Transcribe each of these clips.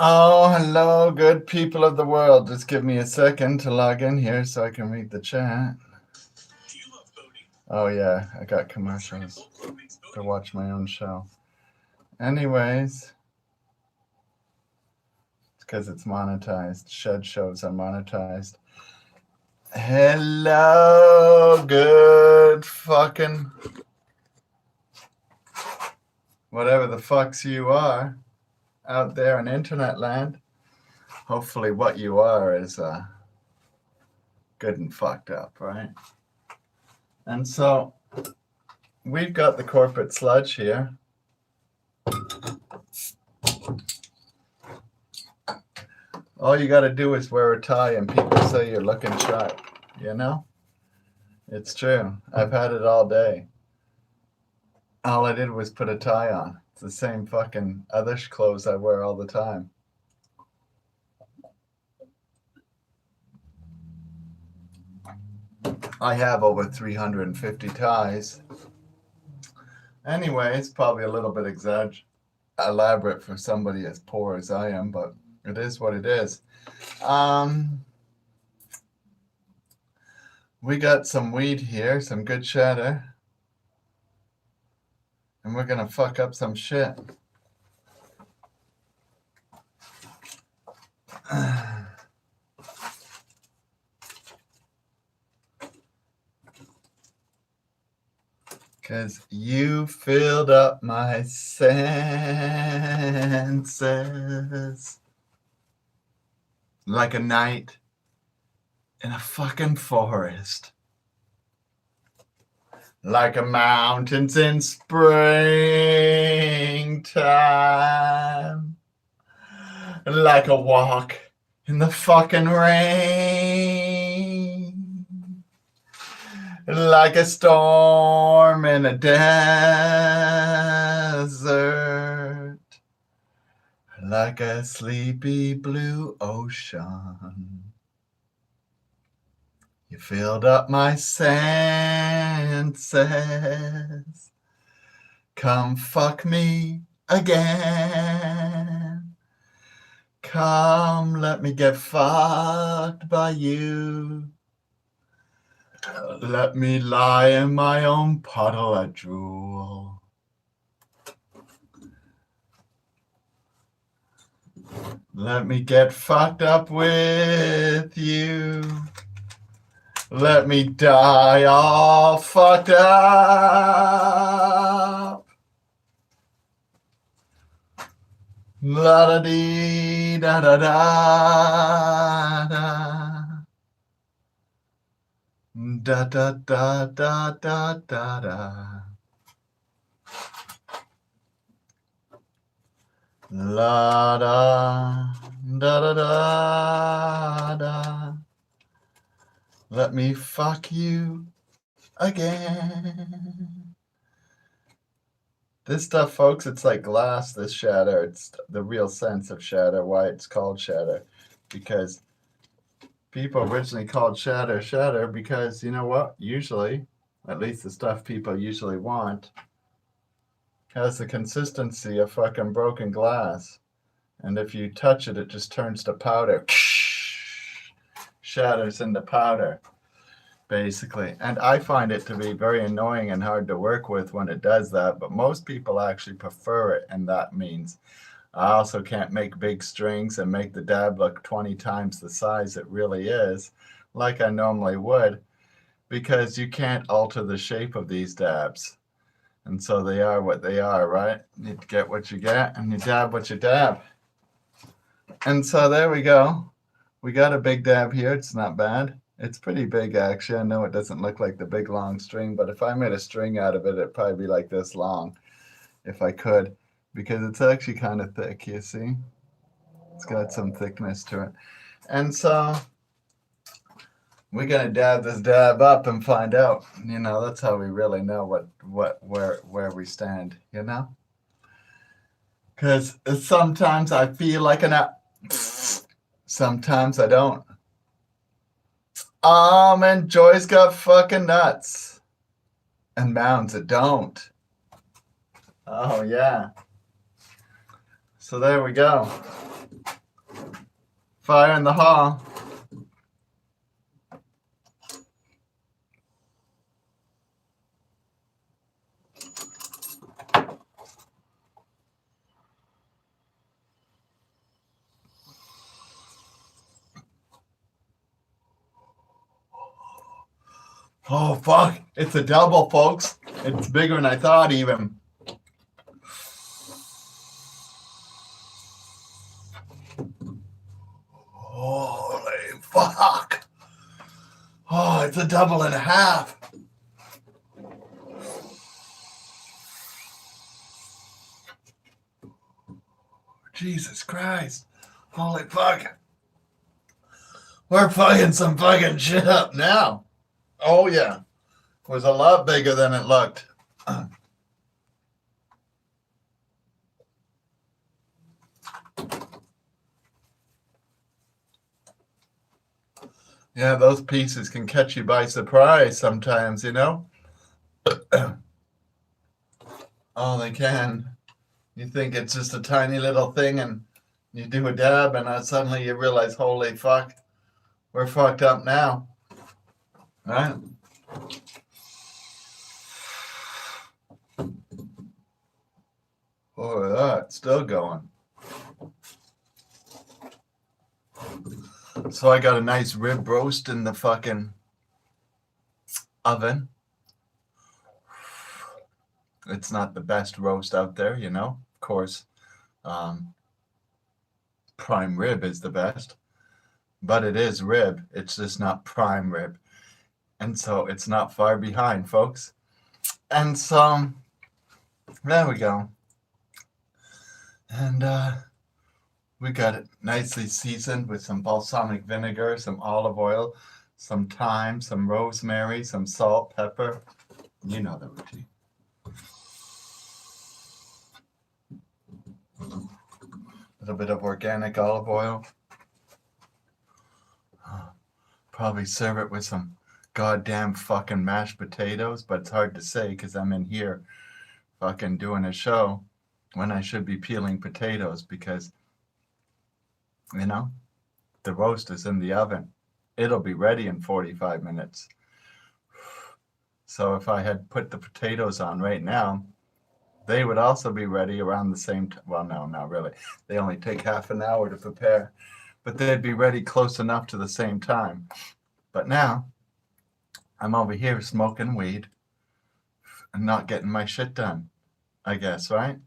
Oh, hello, good people of the world. Just give me a second to log in here so I can read the chat. Oh, yeah, I got commercials to watch my own show. Anyways, it's because it's monetized. Shed shows are monetized. Hello, good fucking whatever the fucks you are out there in internet land. Hopefully, what you are is good and fucked up, right? And so we've got the corporate sludge here. All you got to do is wear a tie and people say you're looking sharp, you know? It's true. I've had it all day. All I did was put a tie on. It's the same fucking other clothes I wear all the time. I have over 350 ties. Anyway, it's probably a little bit elaborate for somebody as poor as I am, but it is what it is. We got some weed here, some good cheddar. And we're going to fuck up some shit. Because you filled up my senses like a night in a fucking forest. Like a mountains in springtime. Like a walk in the fucking rain. Like a storm in a desert. Like a sleepy blue ocean. You filled up my senses. Come fuck me again. Come let me get fucked by you. Let me lie in my own puddle of drool. Let me get fucked up with you. Let me die all fucked up. La da dee da da da da. Da da da da da da da. La da da da da da. Let me fuck you again. This stuff, folks, it's like glass, this shatter. It's the real sense of shatter, why it's called shatter. Because people originally called shatter because, you know what? Usually, at least the stuff people usually want, has the consistency of fucking broken glass. And if you touch it, it just turns to powder. Shatters into powder, basically. And I find it to be very annoying and hard to work with when it does that, but most people actually prefer it, and that means I also can't make big strings and make the dab look 20 times the size it really is, like I normally would, because you can't alter the shape of these dabs. And so they are what they are, right? You get what you get, and you dab what you dab. And so there we go. We got a big dab here. It's not bad. It's pretty big, actually. I know it doesn't look like the big, long string, but if I made a string out of it, it'd probably be like this long, if I could, because it's actually kind of thick, you see? It's got some thickness to it. And so we're going to dab this dab up and find out. You know, that's how we really know where we stand, you know? Because sometimes I feel like an sometimes I don't. And Joy's got fucking nuts. And mounds that don't. Oh, yeah. So there we go. Fire in the hall. Oh, fuck. It's a double, folks. It's bigger than I thought, even. Holy fuck. Oh, it's a double and a half. Jesus Christ. Holy fuck. We're fucking some fucking shit up now. Oh, yeah. It was a lot bigger than it looked. Yeah, those pieces can catch you by surprise sometimes, you know? Oh, they can. You think it's just a tiny little thing and you do a dab and suddenly you realize, holy fuck, we're fucked up now. Right? Oh, that's still going. So I got a nice rib roast in the fucking oven. It's not the best roast out there, you know. Of course, prime rib is the best, but it is rib. It's just not prime rib. And so it's not far behind, folks. And so there we go. And we got it nicely seasoned with some balsamic vinegar, some olive oil, some thyme, some rosemary, some salt, pepper. You know the routine. A little bit of organic olive oil. Probably serve it with some goddamn fucking mashed potatoes, but it's hard to say because I'm in here fucking doing a show when I should be peeling potatoes because, you know, the roast is in the oven. It'll be ready in 45 minutes. So if I had put the potatoes on right now, they would also be ready around the same time. Well, no, not really. They only take half an hour to prepare, but they'd be ready close enough to the same time. But now I'm over here smoking weed and not getting my shit done, I guess, right?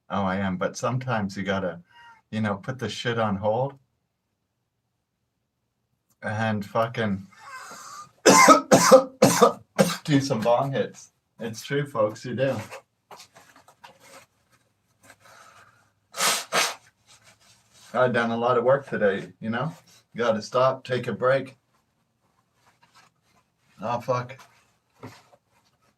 Oh, I am. But sometimes you gotta, you know, put the shit on hold and fucking do some bong hits. It's true, folks, you do. I've done a lot of work today, you know? You gotta stop, take a break. Oh, fuck.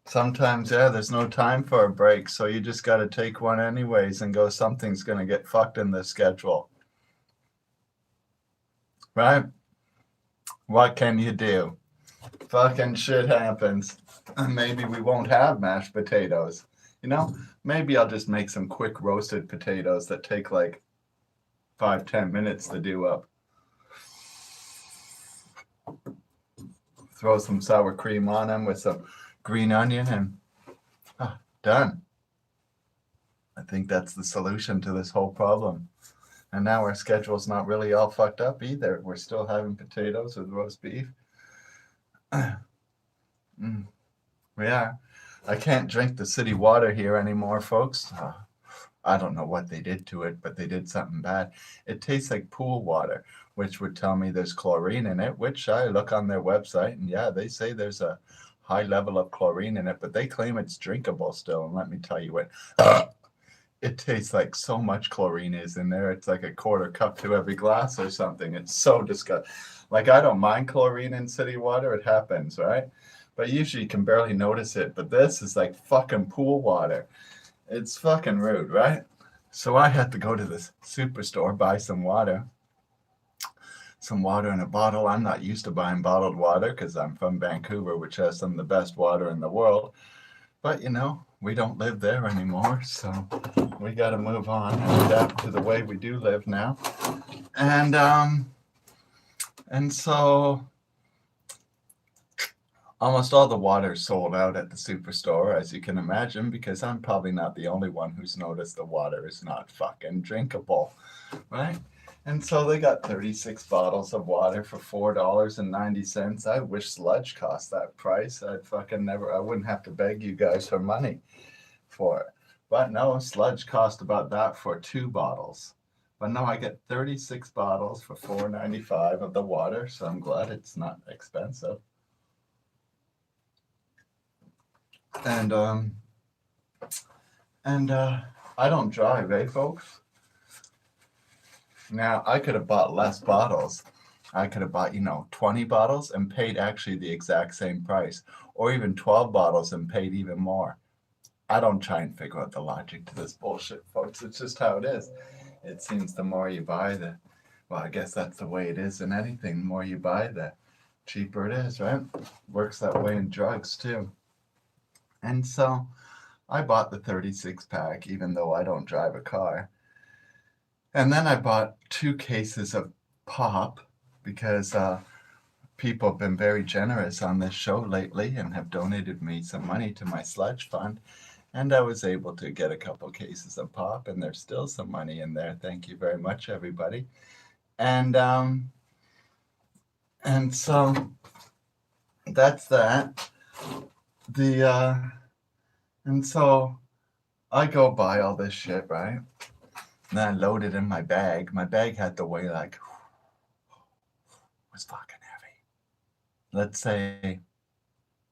Sometimes, yeah, there's no time for a break, so you just gotta take one anyways and go, something's gonna get fucked in the schedule. Right? What can you do? Fucking shit happens. Maybe we won't have mashed potatoes. You know? Maybe I'll just make some quick roasted potatoes that take like 5-10 minutes to do up. Throw some sour cream on them with some green onion and done. I think that's the solution to this whole problem. And now our schedule's not really all fucked up either. We're still having potatoes with roast beef. We are. I can't drink the city water here anymore, folks. I don't know what they did to it, but they did something bad. It tastes like pool water, which would tell me there's chlorine in it, which I look on their website, and yeah, they say there's a high level of chlorine in it, but they claim it's drinkable still. And let me tell you what, it tastes like so much chlorine is in there. It's like a quarter cup to every glass or something. It's so disgusting. Like, I don't mind chlorine in city water. It happens, right? But usually you can barely notice it. But this is like fucking pool water. It's fucking rude, right? So I had to go to the superstore, buy some water in a bottle. I'm not used to buying bottled water because I'm from Vancouver, which has some of the best water in the world. But, you know, we don't live there anymore. So we got to move on and adapt to the way we do live now. And And so almost all the water is sold out at the superstore, as you can imagine, because I'm probably not the only one who's noticed the water is not fucking drinkable, right? And so they got 36 bottles of water for $4.90. I wish sludge cost that price. I wouldn't have to beg you guys for money for it. But no, sludge cost about that for 2 bottles. But no, I get 36 bottles for $4.95 of the water, so I'm glad it's not expensive. And I don't drive, eh, folks? Now I could have bought less bottles. I could have bought, 20 bottles and paid actually the exact same price, or even 12 bottles and paid even more. I don't try and figure out the logic to this bullshit, folks. It's just how it is. It seems the more you buy, well, I guess that's the way it is in anything. The more you buy, the cheaper it is, right? Works that way in drugs too. And so I bought the 36 pack, even though I don't drive a car. And then I bought 2 cases of pop because people have been very generous on this show lately and have donated me some money to my sludge fund. And I was able to get a couple cases of pop, and there's still some money in there. Thank you very much, everybody. And so that's that. And so I go buy all this shit, right? And then I load it in my bag. My bag had to weigh like, was fucking heavy. Let's say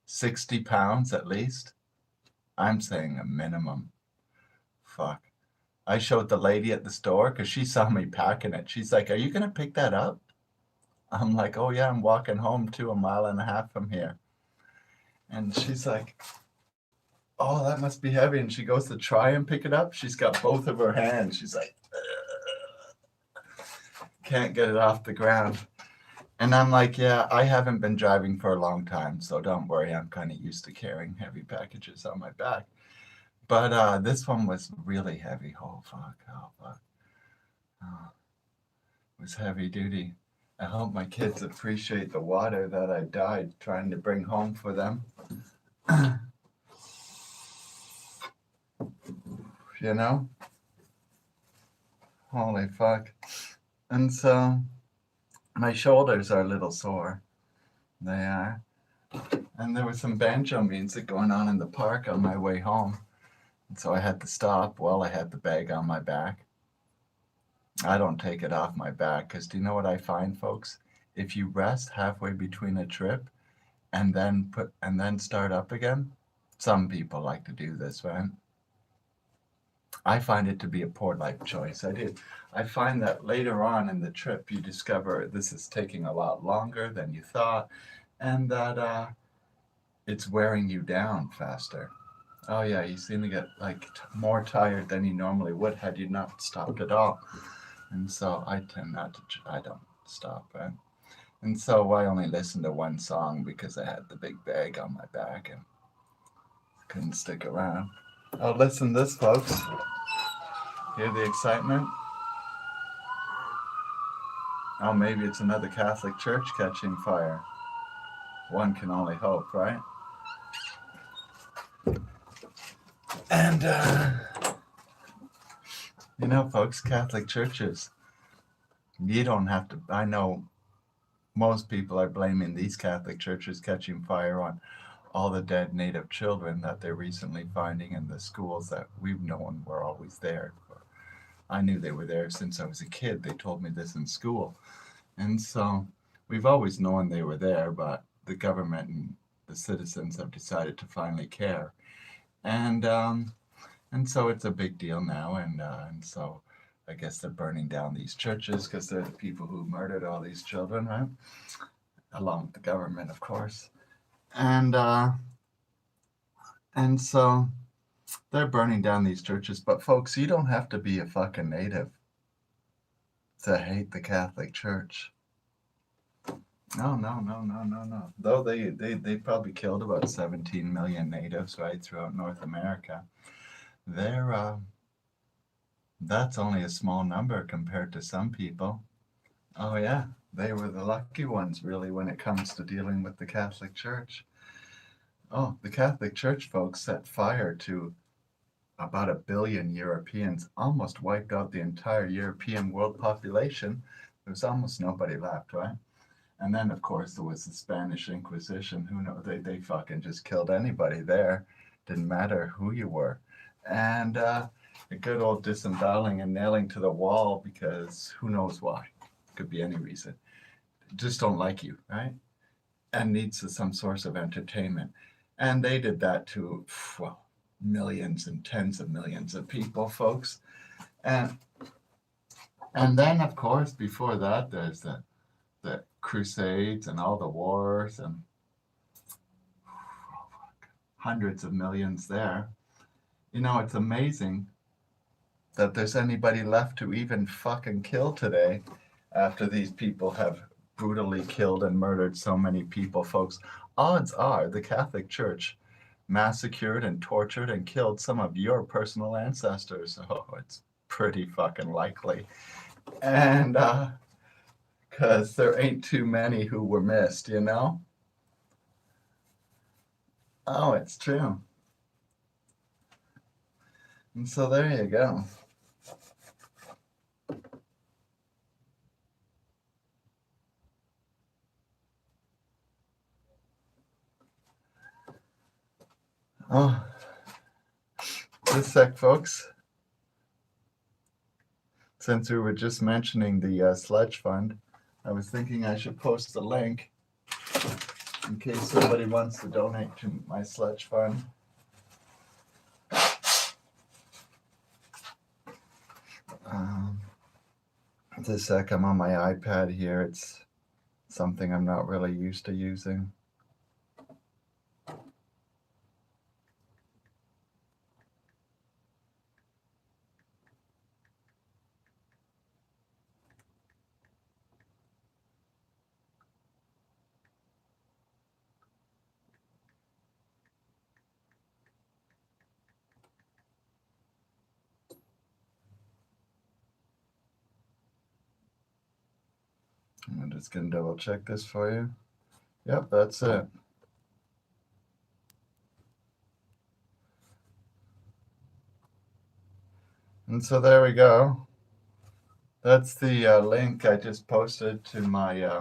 60 pounds at least. I'm saying a minimum. Fuck. I showed the lady at the store because she saw me packing it. She's like, "Are you going to pick that up?" I'm like, "Oh, yeah, I'm walking home to 1.5 miles from here." And she's like, "Oh, that must be heavy." And she goes to try and pick it up. She's got both of her hands. She's like, can't get it off the ground. And I'm like, "Yeah, I haven't been driving for a long time, so don't worry. I'm kind of used to carrying heavy packages on my back." But this one was really heavy. Oh, fuck. Oh, fuck. Oh, it was heavy duty. I hope my kids appreciate the water that I died trying to bring home for them. You know? Holy fuck. And so my shoulders are a little sore. They are. And there was some banjo music going on in the park on my way home. And so I had to stop while I had the bag on my back. I don't take it off my back because do you know what I find, folks? If you rest halfway between a trip and then start up again, some people like to do this, right? I find it to be a poor life choice. I do. I find that later on in the trip, you discover this is taking a lot longer than you thought, and that it's wearing you down faster. Oh yeah, you seem to get like more tired than you normally would had you not stopped at all. And so I tend not to. I don't stop, right? And so I only listened to one song because I had the big bag on my back and couldn't stick around. Oh, listen to this, folks. Hear the excitement? Oh, maybe it's another Catholic church catching fire. One can only hope, right? And, folks, Catholic churches, you don't have to. I know most people are blaming these Catholic churches catching fire on all the dead Native children that they're recently finding in the schools that we've known were always there. I knew they were there since I was a kid. They told me this in school. And so we've always known they were there, but the government and the citizens have decided to finally care. And so it's a big deal now. And so I guess they're burning down these churches because they're the people who murdered all these children, right? Along with the government, of course. And so they're burning down these churches. But folks, you don't have to be a fucking native to hate the Catholic Church. No. Though they probably killed about 17 million natives, right, throughout North America. That's only a small number compared to some people. Oh yeah, they were the lucky ones, really, when it comes to dealing with the Catholic Church. Oh, the Catholic Church folks set fire to about 1 billion Europeans, almost wiped out the entire European world population. There was almost nobody left, right? And then, of course, there was the Spanish Inquisition. Who knows? They fucking just killed anybody there. Didn't matter who you were. And a good old disemboweling and nailing to the wall because who knows why. Could be any reason. Just don't like you, right? And needs some source of entertainment. And they did that to, well, millions and tens of millions of people, folks. And then, of course, before that, there's the Crusades and all the wars and hundreds of millions there. You know, it's amazing that there's anybody left to even fucking kill today after these people have brutally killed and murdered so many people, folks. Odds are the Catholic Church massacred and tortured and killed some of your personal ancestors. Oh, it's pretty fucking likely. And because there ain't too many who were missed, you know? Oh, it's true. And so there you go. Oh, just a sec, folks. Since we were just mentioning the Sledge Fund, I was thinking I should post the link in case somebody wants to donate to my Sledge Fund. Just a sec, I'm on my iPad here. It's something I'm not really used to using. I'm just going to double check this for you. Yep, that's it. And so there we go. That's the link I just posted to my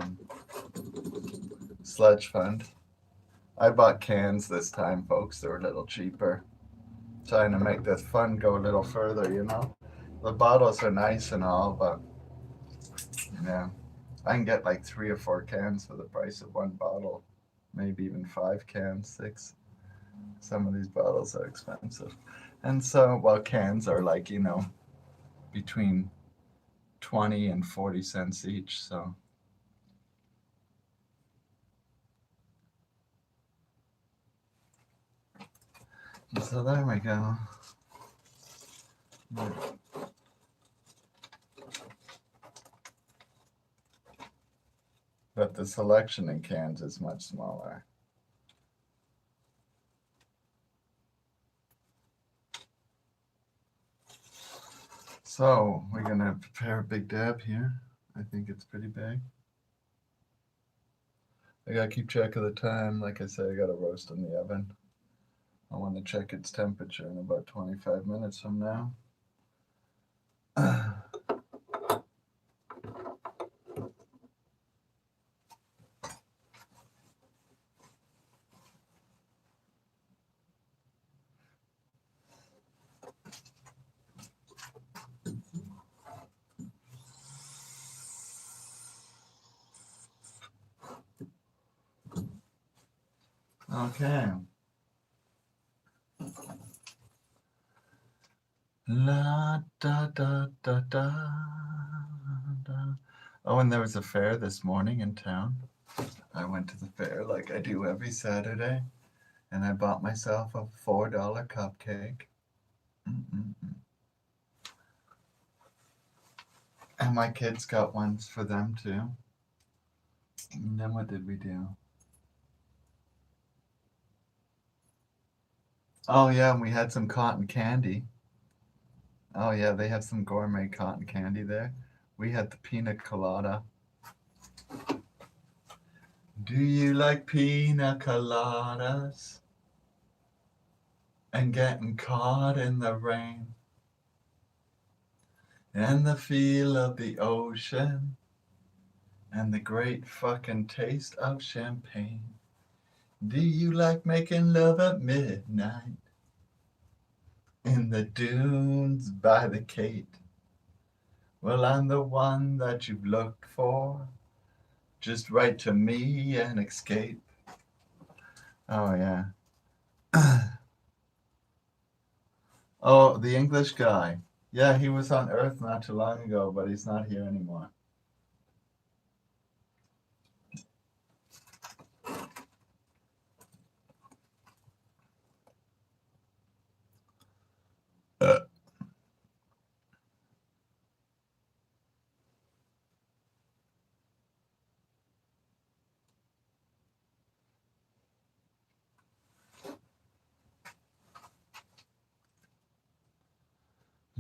Sledge Fund. I bought cans this time, folks. They were a little cheaper. Trying to make this fund go a little further, you know? The bottles are nice and all, but yeah, I can get like 3 or 4 cans for the price of one bottle. Maybe even 5 cans, 6. Some of these bottles are expensive. And so, well, cans are like, you know, between 20 and 40 cents each, so. And so there we go. Yeah. But the selection in cans is much smaller. So we're gonna prepare a big dab here. I think it's pretty big. I gotta keep track of the time. Like I said, I got a roast in the oven. I want to check its temperature in about 25 minutes from now. Okay. La da da da da da. Oh, and there was a fair this morning in town. I went to the fair like I do every Saturday, and I bought myself a $4 cupcake. Mm-mm-mm. And my kids got ones for them too. And then what did we do? Oh yeah, and we had some cotton candy. Oh yeah, they have some gourmet cotton candy there. We had the pina colada. Do you like pina coladas and getting caught in the rain and the feel of the ocean and the great fucking taste of champagne? Do you like making love at midnight in the dunes by the Cape? Well, I'm the one that you've looked for. Just write to me and escape. Oh, yeah. Oh, the English guy. Yeah, he was on Earth not too long ago, but he's not here anymore.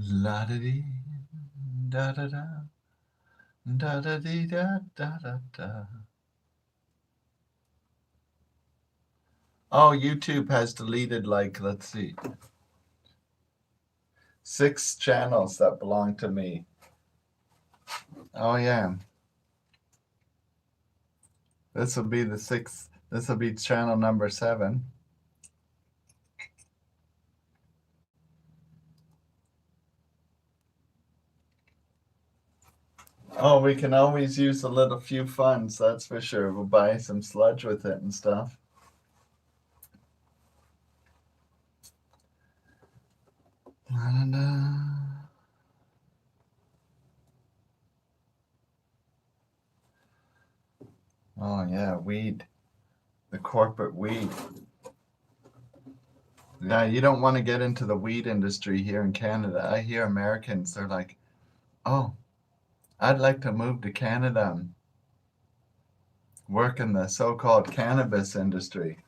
La da dee, da da da, da da dee da da da da. Oh, YouTube has deleted, like, let's see, 6 channels that belong to me. Oh, yeah. This will be the 6th. This will be channel number 7. Oh, we can always use a little few funds, that's for sure. We'll buy some sludge with it and stuff. Da-da-da. Oh, yeah, weed. The corporate weed. Yeah, you don't want to get into the weed industry here in Canada. I hear Americans, they're like, oh, I'd like to move to Canada and work in the so-called cannabis industry.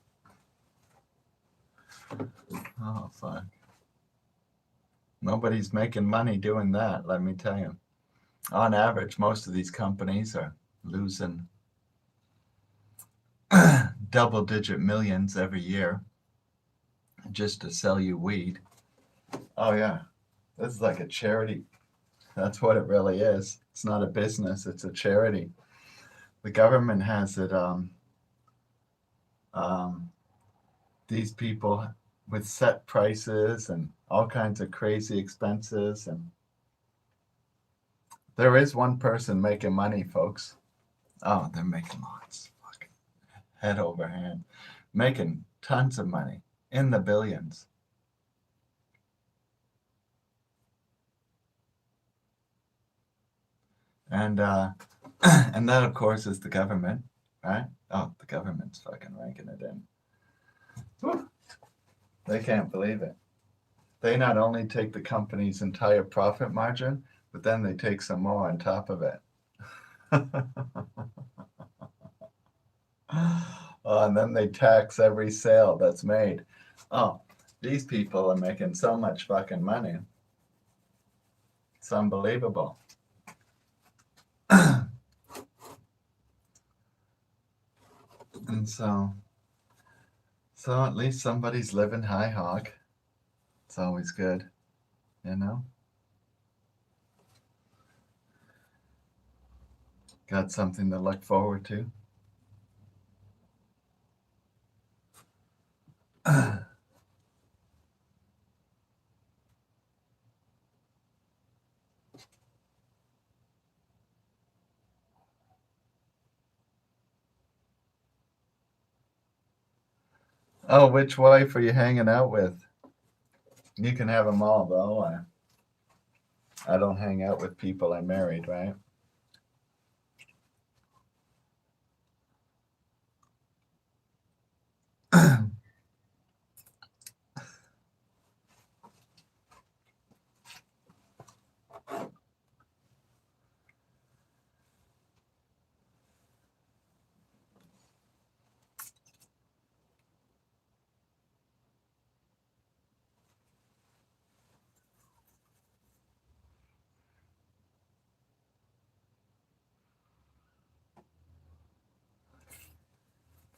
Oh, fuck. Nobody's making money doing that, let me tell you. On average, most of these companies are losing double-digit millions every year just to sell you weed. Oh, yeah. This is like a charity. That's what it really is. It's not a business, it's a charity. The government has it, these people with set prices and all kinds of crazy expenses. And there is one person making money, folks. Oh, they're making lots. Fucking head over hand. Making tons of money in the billions. And and that, of course, is the government, right? Oh, the government's fucking ranking it in. Whew. They can't believe it. They not only take the company's entire profit margin, but then they take some more on top of it. Oh, and then they tax every sale that's made. Oh, these people are making so much fucking money. It's unbelievable. And so at least somebody's living high hog. It's always good, you know? Got something to look forward to. Oh, which wife are you hanging out with? You can have them all, though. I don't hang out with people I married, right?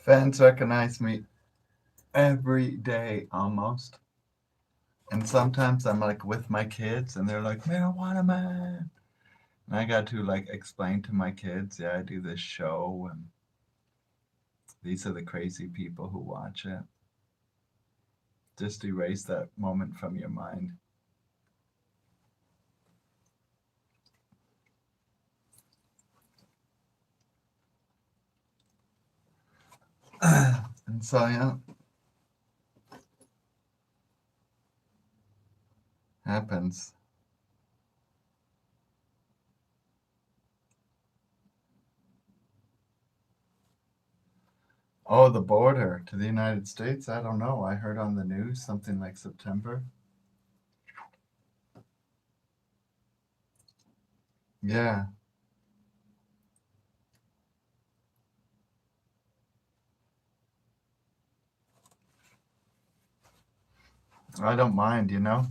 Fans recognize me every day almost. And sometimes I'm like with my kids and they're like, marijuana man. And I got to like explain to my kids, yeah, I do this show and these are the crazy people who watch it. Just erase that moment from your mind. And so, yeah, happens. Oh, the border to the United States? I don't know. I heard on the news something like September. Yeah, I don't mind, you know?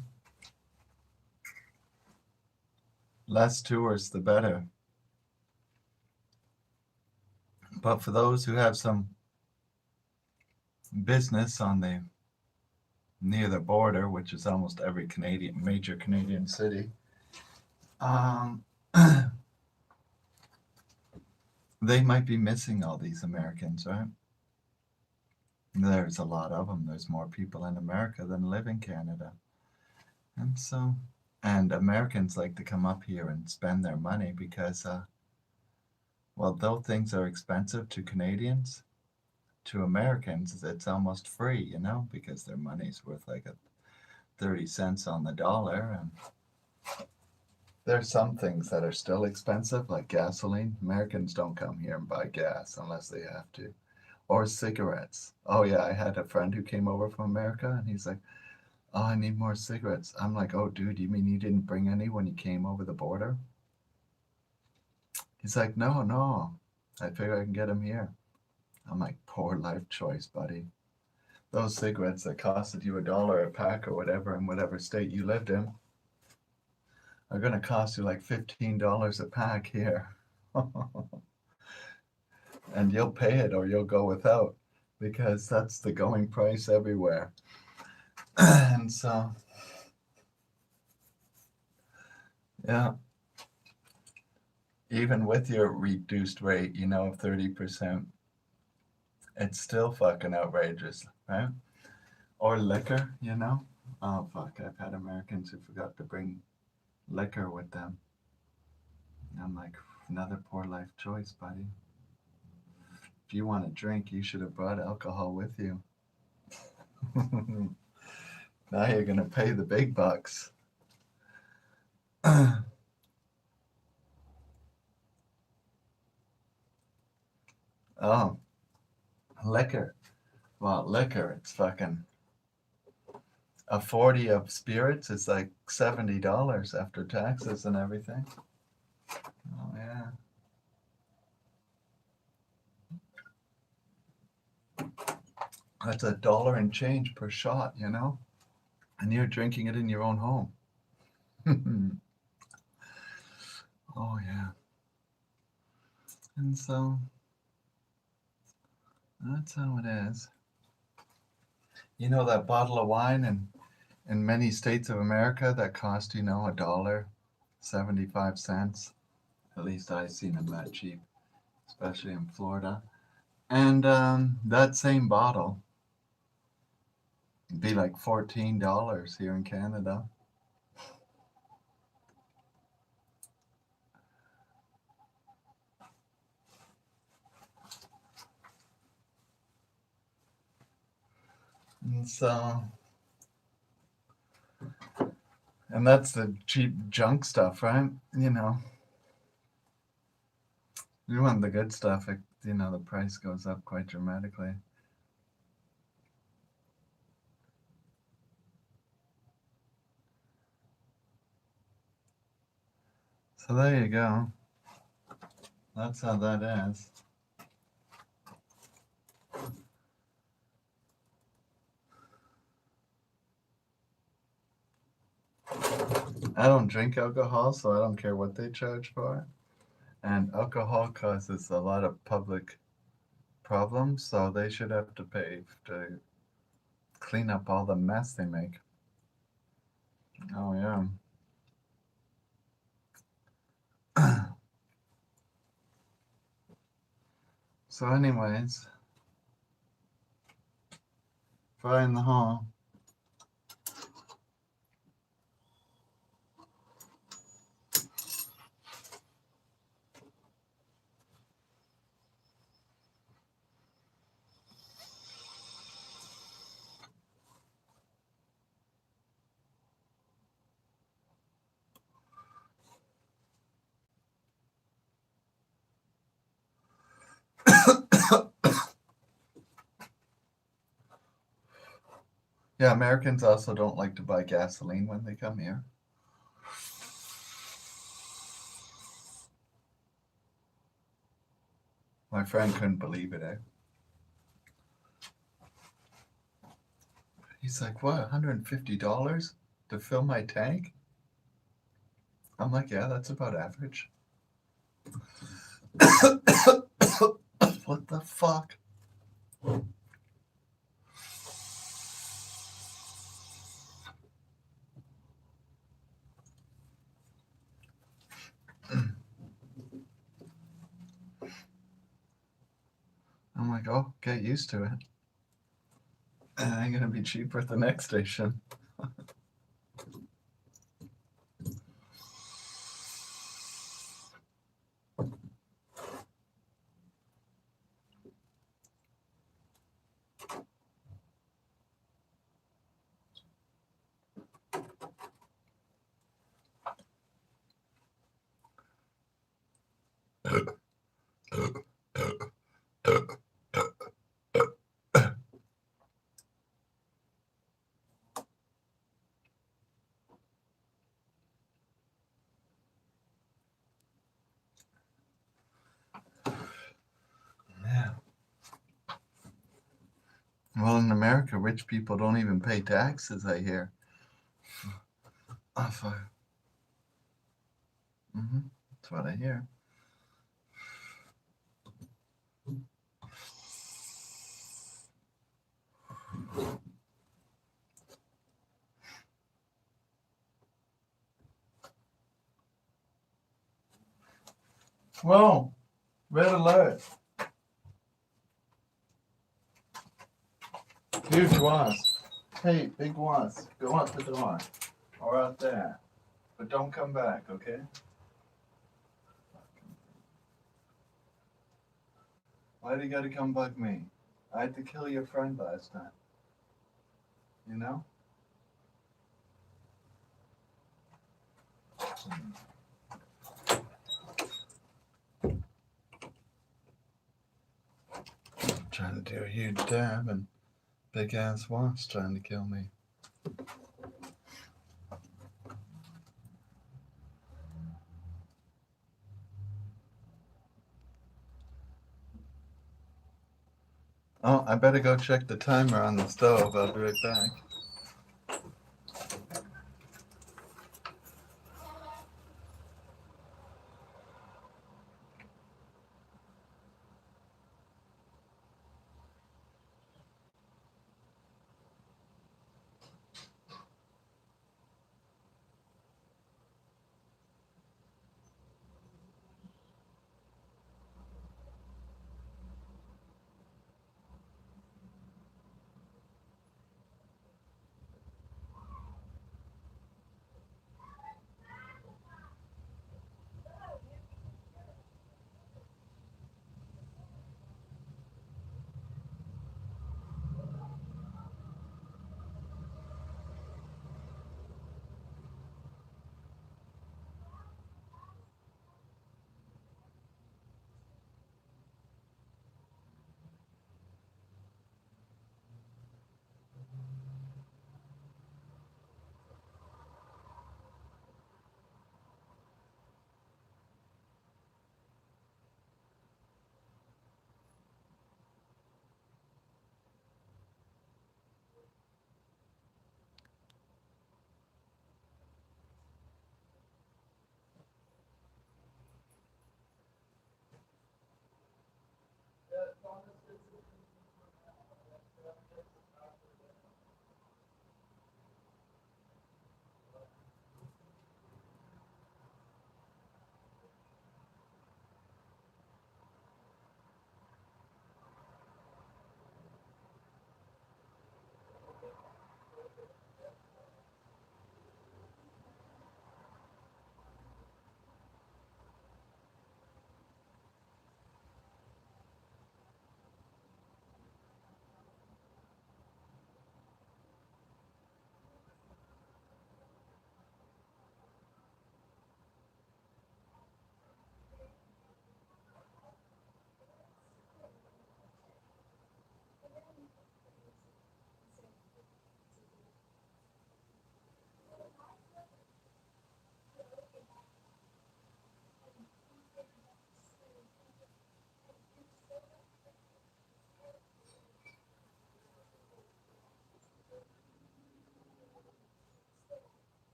Less tourists, the better. But for those who have some business on the near the border, which is almost every Canadian major Canadian city, um, they might be missing all these Americans, right? There's a lot of them. There's more people in America than live in Canada. And so, and Americans like to come up here and spend their money because, well, though things are expensive to Canadians, to Americans, it's almost free, you know, because their money's worth like 30 cents on the dollar. And there's some things that are still expensive, like gasoline. Americans don't come here and buy gas unless they have to. Or cigarettes. Oh, yeah, I had a friend who came over from America and he's like, oh, I need more cigarettes. I'm like, oh, dude, you mean you didn't bring any when you came over the border? He's like, no, no. I figure I can get them here. I'm like, poor life choice, buddy. Those cigarettes that costed you $1 a pack or whatever in whatever state you lived in are going to cost you like $15 a pack here. And you'll pay it or you'll go without because that's the going price everywhere. And so, yeah, even with your reduced rate, you know, of 30%, it's still fucking outrageous, right? Or liquor, you know? Oh, fuck, I've had Americans who forgot to bring liquor with them. And I'm like, another poor life choice, buddy. If you want to drink, you should have brought alcohol with you. Now you're going to pay the big bucks. Oh, liquor. Well, liquor, it's fucking a 40 of spirits is like $70 after taxes and everything. Oh, yeah. That's $1 and change per shot, you know? And you're drinking it in your own home. Oh, yeah. And so that's how it is. You know that bottle of wine in many states of America that cost, you know, $1.75. At least I've seen them that cheap, especially in Florida. And that same bottle would be like $14 here in Canada. And so, and that's the cheap junk stuff, right? You know, you want the good stuff, you know, the price goes up quite dramatically. So there you go. That's how that is. I don't drink alcohol, so I don't care what they charge for it. And alcohol causes a lot of public problems, so they should have to pay to clean up all the mess they make. Oh, yeah. So, anyways, fire in the hall. Yeah, Americans also don't like to buy gasoline when they come here. My friend couldn't believe it, eh? He's like, what, $150 to fill my tank? I'm like, yeah, that's about average. What the fuck? I'm like, oh, get used to it. And I'm gonna be cheaper at the next station. Yeah. Well, in America, rich people don't even pay taxes, I hear. Oh, fuck. That's what I hear. Whoa, red alert. Huge wasp. Hey, big wasp, go out the door. Or out there. But don't come back, okay? Why do you gotta come bug me? I had to kill your friend last time. You know? Trying to do a huge dab and big ass wasp trying to kill me. Oh, I better go check the timer on the stove. I'll be right back.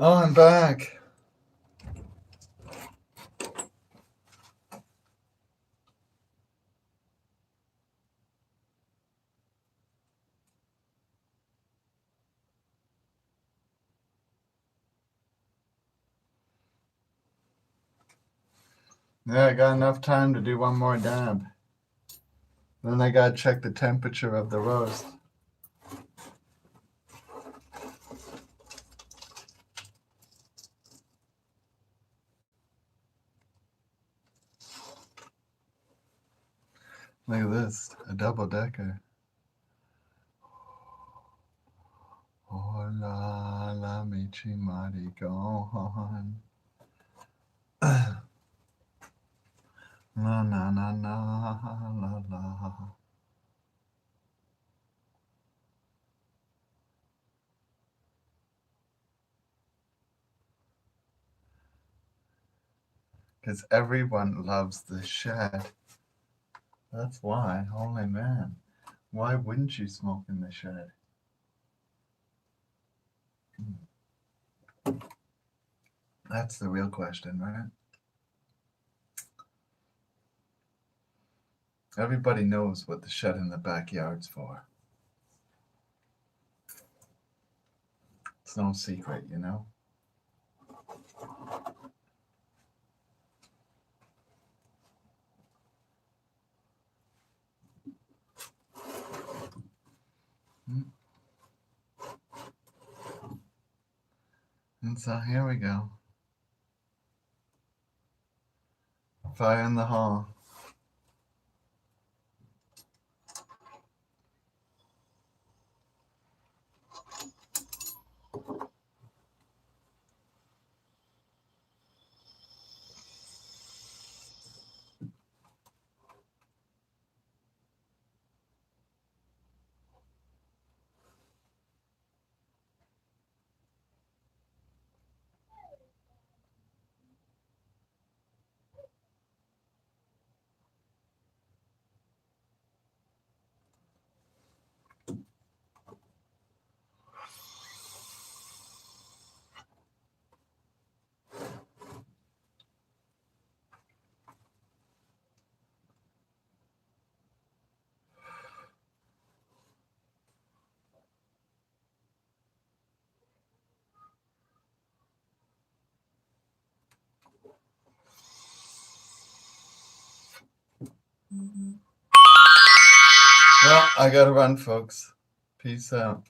Oh, I'm back. Yeah, I got enough time to do one more dab. Then I gotta check the temperature of the roast. Look at this, a double decker. Hola, la michi mari gohan. La na na na la la. Because everyone loves the shed. That's why. Holy man. Why wouldn't you smoke in the shed? That's the real question, right? Everybody knows what the shed in the backyard's for. It's no secret, you know? And so here we go. Fire in the hall. Well, I gotta run, folks. Peace out.